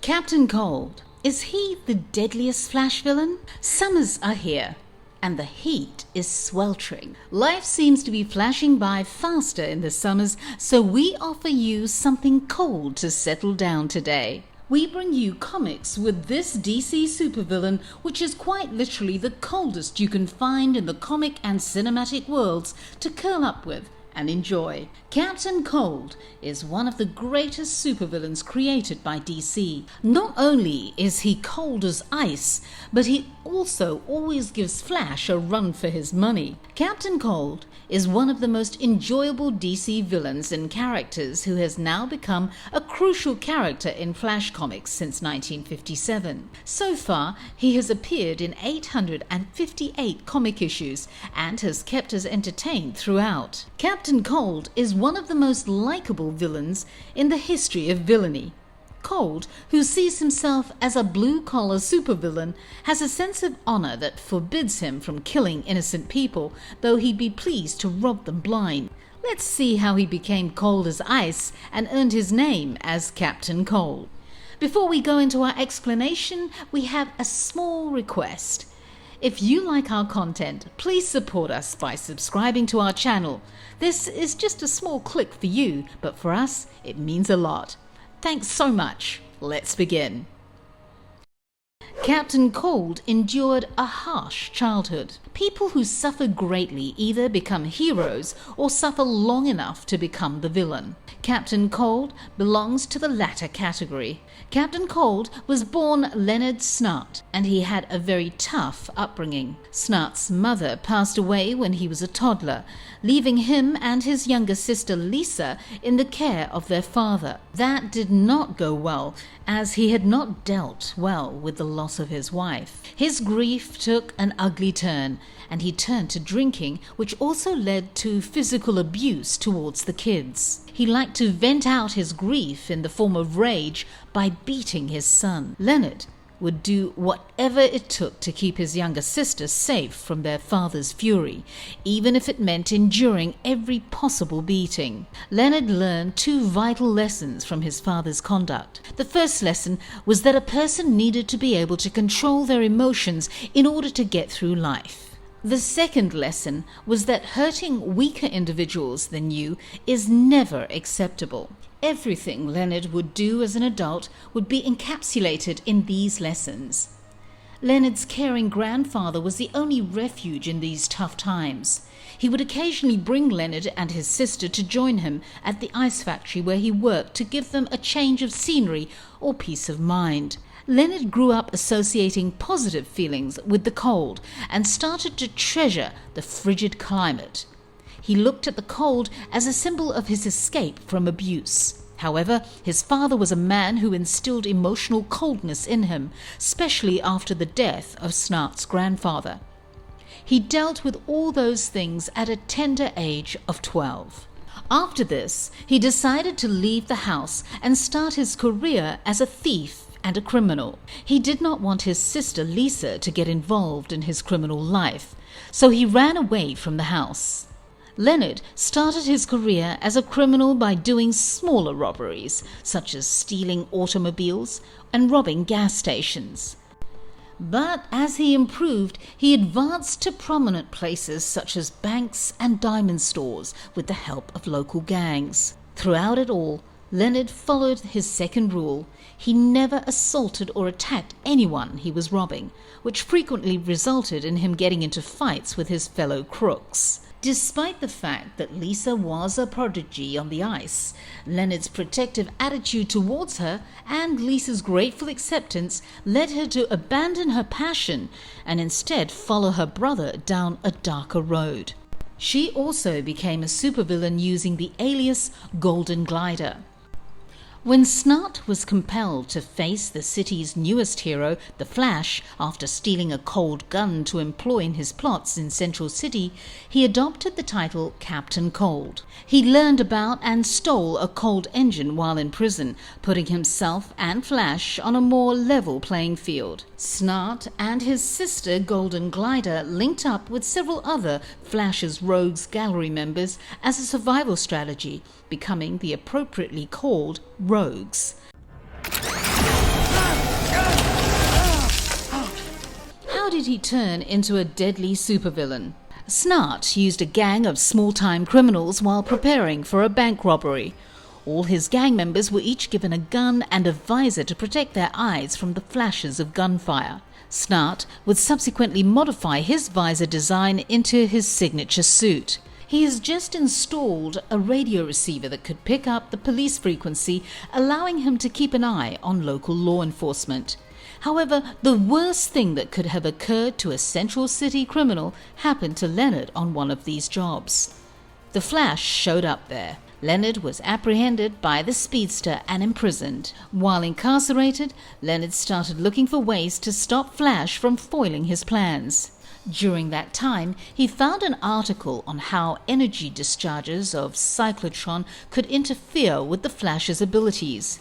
Captain Cold. Is he the deadliest Flash villain? Summers are here, and the heat is sweltering. Life seems to be flashing by faster in the summers, so we offer you something cold to settle down today. We bring you comics with this DC supervillain, which is quite literally the coldest you can find in the comic and cinematic worlds to curl up with and enjoy. Captain Cold is one of the greatest supervillains created by DC. Not only is he cold as ice, but he also always gives Flash a run for his money. Captain Cold is one of the most enjoyable DC villains and characters who has now become a crucial character in Flash comics since 1957. So far, he has appeared in 858 comic issues and has kept us entertained throughout. Captain Cold is one of the most likable villains in the history of villainy. Cold, who sees himself as a blue-collar supervillain, has a sense of honor that forbids him from killing innocent people, though he'd be pleased to rob them blind. Let's see how he became cold as ice and earned his name as Captain Cold. Before we go into our explanation, we have a small request. If you like our content, please support us by subscribing to our channel. This is just a small click for you, but for us, it means a lot. Thanks so much. Let's begin. Captain Cold endured a harsh childhood. People who suffer greatly either become heroes or suffer long enough to become the villain. Captain Cold belongs to the latter category. Captain Cold was born Leonard Snart, and he had a very tough upbringing. Snart's mother passed away when he was a toddler, leaving him and his younger sister Lisa in the care of their father. That did not go well, as he had not dealt well with the loss of his wife. His grief took an ugly turn, and he turned to drinking, which also led to physical abuse towards the kids. He liked to vent out his grief in the form of rage by beating his son. Leonard would do whatever it took to keep his younger sister safe from their father's fury, even if it meant enduring every possible beating. Leonard learned two vital lessons from his father's conduct. The first lesson was that a person needed to be able to control their emotions in order to get through life. The second lesson was that hurting weaker individuals than you is never acceptable. Everything Leonard would do as an adult would be encapsulated in these lessons. Leonard's caring grandfather was the only refuge in these tough times. He would occasionally bring Leonard and his sister to join him at the ice factory where he worked to give them a change of scenery or peace of mind. Leonard grew up associating positive feelings with the cold and started to treasure the frigid climate. He looked at the cold as a symbol of his escape from abuse. However, his father was a man who instilled emotional coldness in him, especially after the death of Snart's grandfather. He dealt with all those things at a tender age of 12. After this, he decided to leave the house and start his career as a thief and a criminal. He did not want his sister Lisa to get involved in his criminal life, so he ran away from the house. Leonard started his career as a criminal by doing smaller robberies, such as stealing automobiles and robbing gas stations. But as he improved, he advanced to prominent places such as banks and diamond stores with the help of local gangs. Throughout it all, Leonard followed his second rule. He never assaulted or attacked anyone he was robbing, which frequently resulted in him getting into fights with his fellow crooks. Despite the fact that Lisa was a prodigy on the ice, Leonard's protective attitude towards her and Lisa's grateful acceptance led her to abandon her passion and instead follow her brother down a darker road. She also became a supervillain using the alias Golden Glider. When Snart was compelled to face the city's newest hero, the Flash, after stealing a cold gun to employ in his plots in Central City, he adopted the title Captain Cold. He learned about and stole a cold engine while in prison, putting himself and Flash on a more level playing field. Snart and his sister Golden Glider linked up with several other Flash's Rogues Gallery members as a survival strategy, becoming the appropriately called Rogues. did he turn into a deadly supervillain? Snart used a gang of small-time criminals while preparing for a bank robbery. All his gang members were each given a gun and a visor to protect their eyes from the flashes of gunfire. Snart would subsequently modify his visor design into his signature suit. He has just installed a radio receiver that could pick up the police frequency, allowing him to keep an eye on local law enforcement. However, the worst thing that could have occurred to a Central City criminal happened to Leonard on one of these jobs. The Flash showed up there. Leonard was apprehended by the speedster and imprisoned. While incarcerated, Leonard started looking for ways to stop Flash from foiling his plans. During that time, he found an article on how energy discharges of cyclotron could interfere with the Flash's abilities.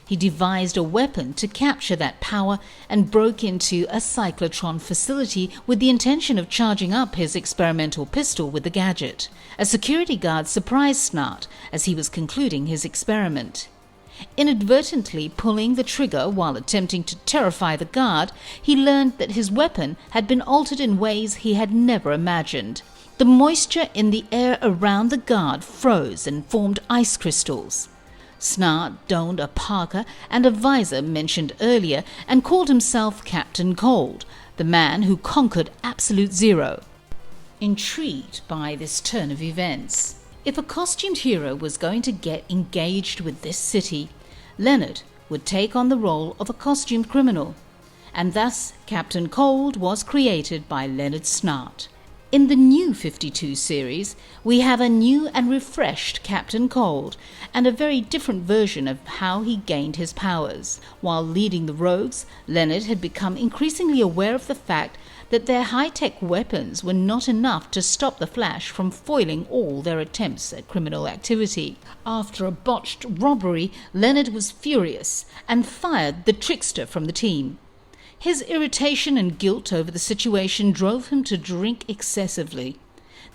He devised a weapon to capture that power and broke into a cyclotron facility with the intention of charging up his experimental pistol with the gadget. A security guard surprised Snart as he was concluding his experiment. Inadvertently pulling the trigger while attempting to terrify the guard, he learned that his weapon had been altered in ways he had never imagined. The moisture in the air around the guard froze and formed ice crystals. Snart donned a parka and a visor mentioned earlier and called himself Captain Cold, the man who conquered Absolute Zero. Intrigued by this turn of events, if a costumed hero was going to get engaged with this city, Leonard would take on the role of a costumed criminal, and thus Captain Cold was created by Leonard Snart. In the new 52 series, we have a new and refreshed Captain Cold and a very different version of how he gained his powers. While leading the Rogues, Leonard had become increasingly aware of the fact that their high-tech weapons were not enough to stop the Flash from foiling all their attempts at criminal activity. After a botched robbery, Leonard was furious and fired the trickster from the team. His irritation and guilt over the situation drove him to drink excessively.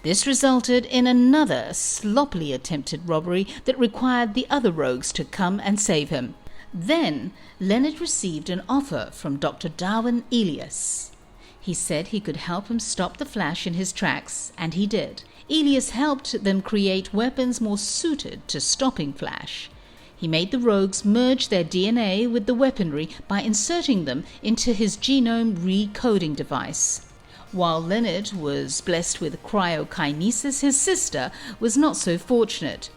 This resulted in another sloppily attempted robbery that required the other rogues to come and save him. Then Leonard received an offer from Dr. Darwin Elias. He said he could help him stop the Flash in his tracks, and he did. Elias helped them create weapons more suited to stopping Flash. He made the rogues merge their DNA with the weaponry by inserting them into his genome recoding device. While Leonard was blessed with cryokinesis, his sister was not so fortunate.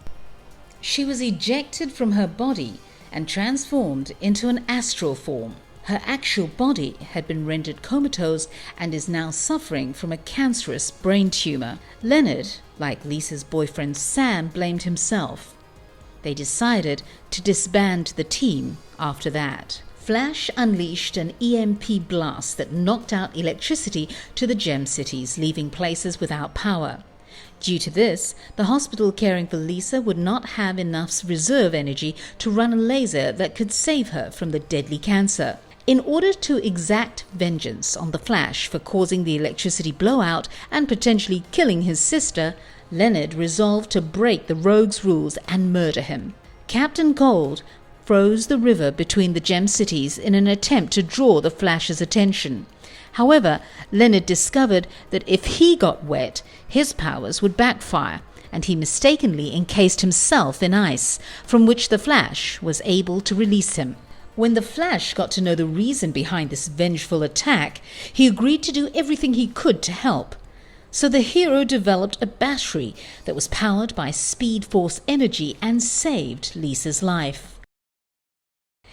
She was ejected from her body and transformed into an astral form. Her actual body had been rendered comatose and is now suffering from a cancerous brain tumor. Leonard, like Lisa's boyfriend Sam, blamed himself. They decided to disband the team after that. Flash unleashed an EMP blast that knocked out electricity to the gem cities, leaving places without power. Due to this, the hospital caring for Lisa would not have enough reserve energy to run a laser that could save her from the deadly cancer. In order to exact vengeance on the Flash for causing the electricity blowout and potentially killing his sister, Leonard resolved to break the rogue's rules and murder him. Captain Cold froze the river between the gem cities in an attempt to draw the Flash's attention. However, Leonard discovered that if he got wet, his powers would backfire, and he mistakenly encased himself in ice, from which the Flash was able to release him. When the Flash got to know the reason behind this vengeful attack, he agreed to do everything he could to help. So the hero developed a battery that was powered by Speed Force energy and saved Lisa's life.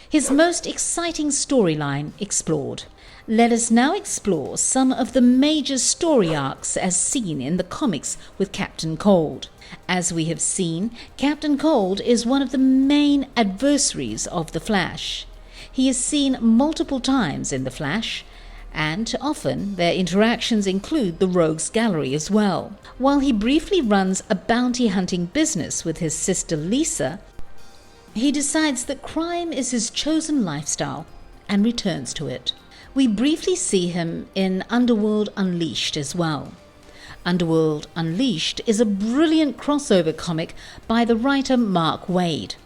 His most exciting storyline explored. Let us now explore some of the major story arcs as seen in the comics with Captain Cold. As we have seen, Captain Cold is one of the main adversaries of the Flash. He is seen multiple times in the Flash, and often their interactions include the Rogues Gallery as well. While he briefly runs a bounty hunting business with his sister Lisa, he decides that crime is his chosen lifestyle and returns to it. We briefly see him in Underworld Unleashed as well. Underworld Unleashed is a brilliant crossover comic by the writer Mark Waid.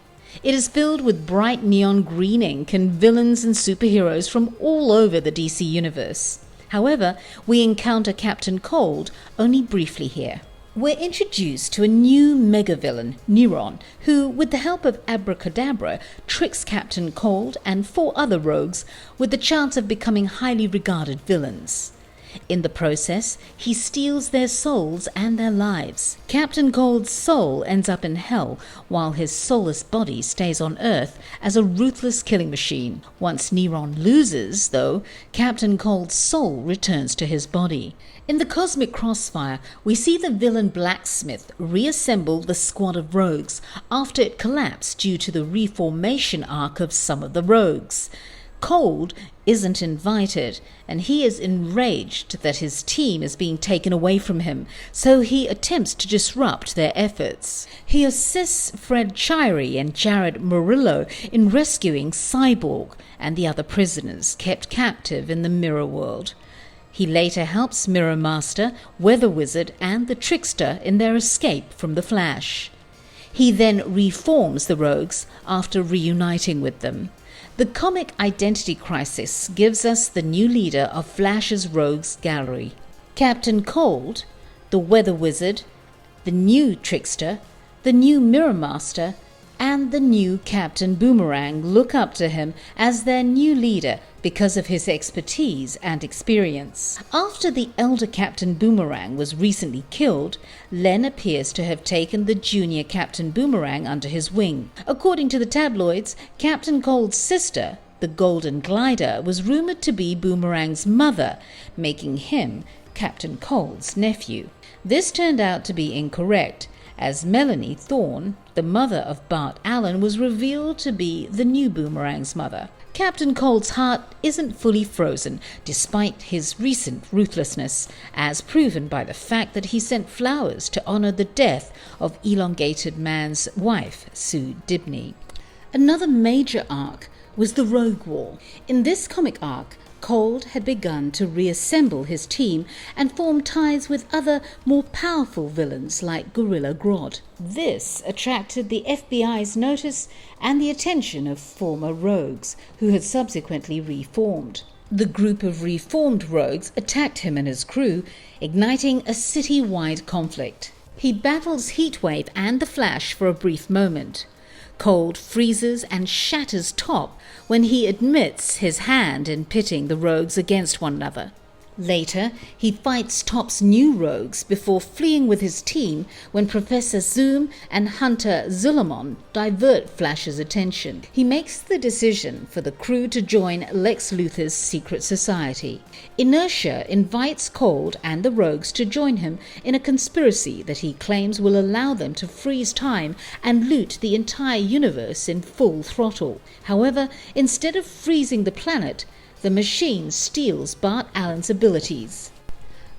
It is filled with bright neon green ink and villains and superheroes from all over the DC universe. However, we encounter Captain Cold only briefly here. We're introduced to a new mega-villain, Neron, who, with the help of Abracadabra, tricks Captain Cold and 4 other rogues with the chance of becoming highly regarded villains. In the process, he steals their souls and their lives. Captain Cold's soul ends up in hell, while his soulless body stays on Earth as a ruthless killing machine. Once Neron loses, though, Captain Cold's soul returns to his body. In the Cosmic Crossfire, we see the villain Blacksmith reassemble the squad of rogues after it collapsed due to the reformation arc of some of the rogues. Cold isn't invited, and he is enraged that his team is being taken away from him, so he attempts to disrupt their efforts. He assists Fred Chirey and Jared Murillo in rescuing Cyborg and the other prisoners kept captive in the Mirror World. He later helps Mirror Master, Weather Wizard, and the Trickster in their escape from the Flash. He then reforms the rogues after reuniting with them. The comic Identity Crisis gives us the new leader of Flash's Rogues Gallery. Captain Cold, the Weather Wizard, the new Trickster, the new Mirror Master, and the new Captain Boomerang look up to him as their new leader because of his expertise and experience. After the elder Captain Boomerang was recently killed, Len appears to have taken the junior Captain Boomerang under his wing. According to the tabloids, Captain Cold's sister, the Golden Glider, was rumoured to be Boomerang's mother, making him Captain Cold's nephew. This turned out to be incorrect, as Melanie Thorne, the mother of Bart Allen, was revealed to be the new Boomerang's mother. Captain Cold's heart isn't fully frozen, despite his recent ruthlessness, as proven by the fact that he sent flowers to honour the death of Elongated Man's wife, Sue Dibney. Another major arc was the Rogue War. In this comic arc, Cold had begun to reassemble his team and form ties with other, more powerful villains like Gorilla Grodd. This attracted the FBI's notice and the attention of former rogues, who had subsequently reformed. The group of reformed rogues attacked him and his crew, igniting a city-wide conflict. He battles Heatwave and the Flash for a brief moment. Cold freezes and shatters Top when he admits his hand in pitting the rogues against one another. Later, he fights Top's new rogues before fleeing with his team when Professor Zoom and Hunter Zulomon divert Flash's attention. He makes the decision for the crew to join Lex Luthor's secret society. Inertia invites Cold and the rogues to join him in a conspiracy that he claims will allow them to freeze time and loot the entire universe in full throttle. However, instead of freezing the planet, the machine steals Bart Allen's abilities.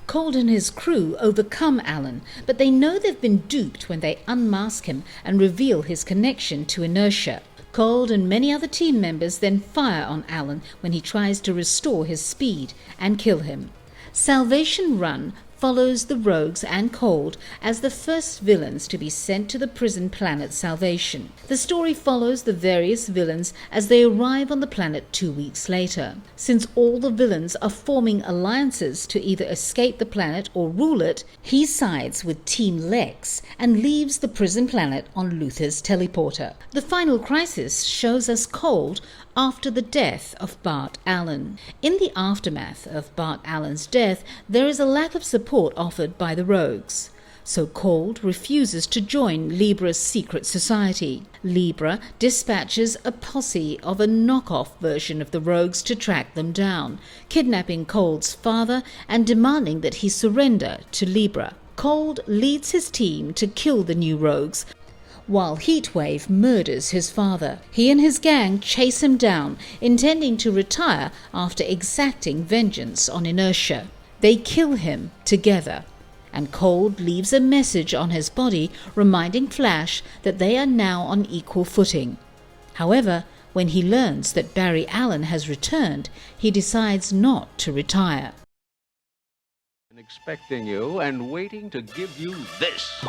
Cold and his crew overcome Allen, but they know they've been duped when they unmask him and reveal his connection to Inertia. Cold and many other team members then fire on Allen when he tries to restore his speed and kill him. Salvation Run follows the rogues and Cold as the first villains to be sent to the prison planet Salvation. The story follows the various villains as they arrive on the planet 2 weeks later. Since all the villains are forming alliances to either escape the planet or rule it, he sides with Team Lex and leaves the prison planet on Luthor's teleporter. The final crisis shows us Cold after the death of Bart Allen. In the aftermath of Bart Allen's death, there is a lack of support offered by the rogues. So Cold refuses to join Libra's secret society. Libra dispatches a posse of a knockoff version of the rogues to track them down, kidnapping Cold's father and demanding that he surrender to Libra. Cold leads his team to kill the new rogues, while Heatwave murders his father. He and his gang chase him down, intending to retire after exacting vengeance on Inertia. They kill him together, and Cold leaves a message on his body reminding Flash that they are now on equal footing. However, when he learns that Barry Allen has returned, he decides not to retire. Expecting you and waiting to give you this.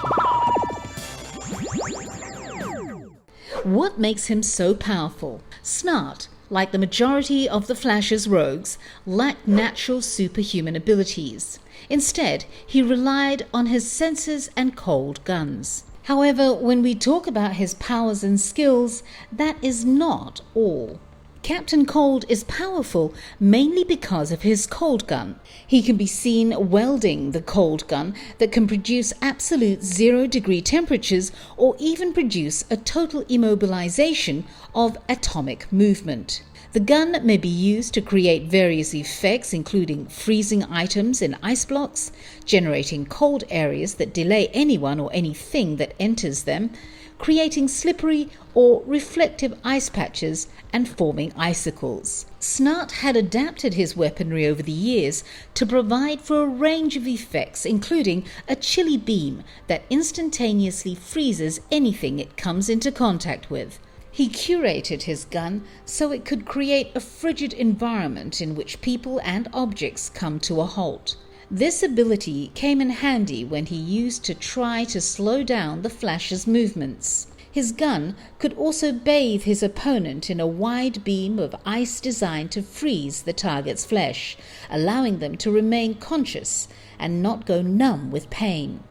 What makes him so powerful? Snart, like the majority of the Flash's rogues, lacked natural superhuman abilities. Instead, he relied on his senses and cold guns. However, when we talk about his powers and skills, that is not all. Captain Cold is powerful mainly because of his cold gun. He can be seen welding the cold gun that can produce absolute 0-degree temperatures or even produce a total immobilization of atomic movement. The gun may be used to create various effects, including freezing items in ice blocks, generating cold areas that delay anyone or anything that enters them, creating slippery or reflective ice patches, and forming icicles. Snart had adapted his weaponry over the years to provide for a range of effects, including a chilly beam that instantaneously freezes anything it comes into contact with. He curated his gun so it could create a frigid environment in which people and objects come to a halt. This ability came in handy when he used to try to slow down the Flash's movements. His gun could also bathe his opponent in a wide beam of ice designed to freeze the target's flesh, allowing them to remain conscious and not go numb with pain.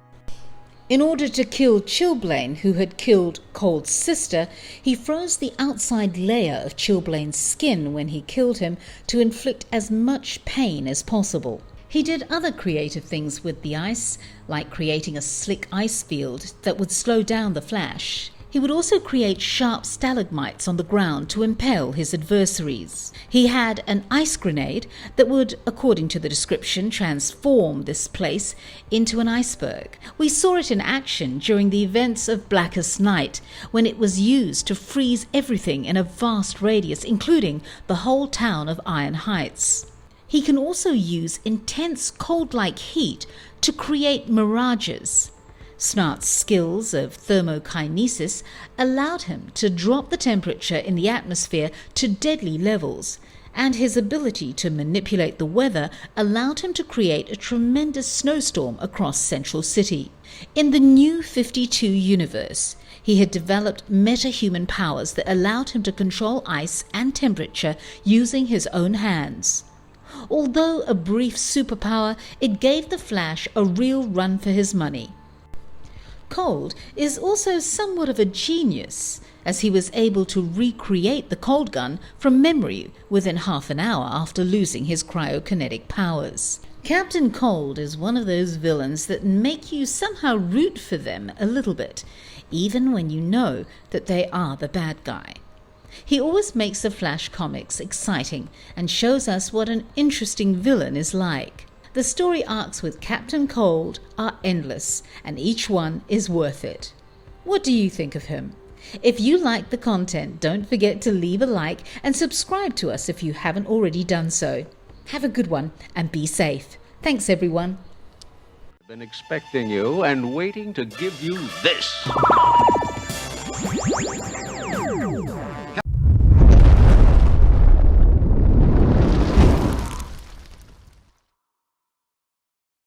In order to kill Chilblain, who had killed Cold's sister, he froze the outside layer of Chilblain's skin when he killed him to inflict as much pain as possible. He did other creative things with the ice, like creating a slick ice field that would slow down the Flash. He would also create sharp stalagmites on the ground to impale his adversaries. He had an ice grenade that would, according to the description, transform this place into an iceberg. We saw it in action during the events of Blackest Night, when it was used to freeze everything in a vast radius, including the whole town of Iron Heights. He can also use intense cold-like heat to create mirages. Snart's skills of thermokinesis allowed him to drop the temperature in the atmosphere to deadly levels, and his ability to manipulate the weather allowed him to create a tremendous snowstorm across Central City. In the New 52 universe, he had developed metahuman powers that allowed him to control ice and temperature using his own hands. Although a brief superpower, it gave the Flash a real run for his money. Cold is also somewhat of a genius, as he was able to recreate the cold gun from memory within half an hour after losing his cryokinetic powers. Captain Cold is one of those villains that make you somehow root for them a little bit, even when you know that they are the bad guy. He always makes the Flash comics exciting and shows us what an interesting villain is like. The story arcs with Captain Cold are endless, and each one is worth it. What do you think of him? If you like the content, don't forget to leave a like and subscribe to us if you haven't already done so. Have a good one and be safe. Thanks, everyone. Been expecting you and waiting to give you this.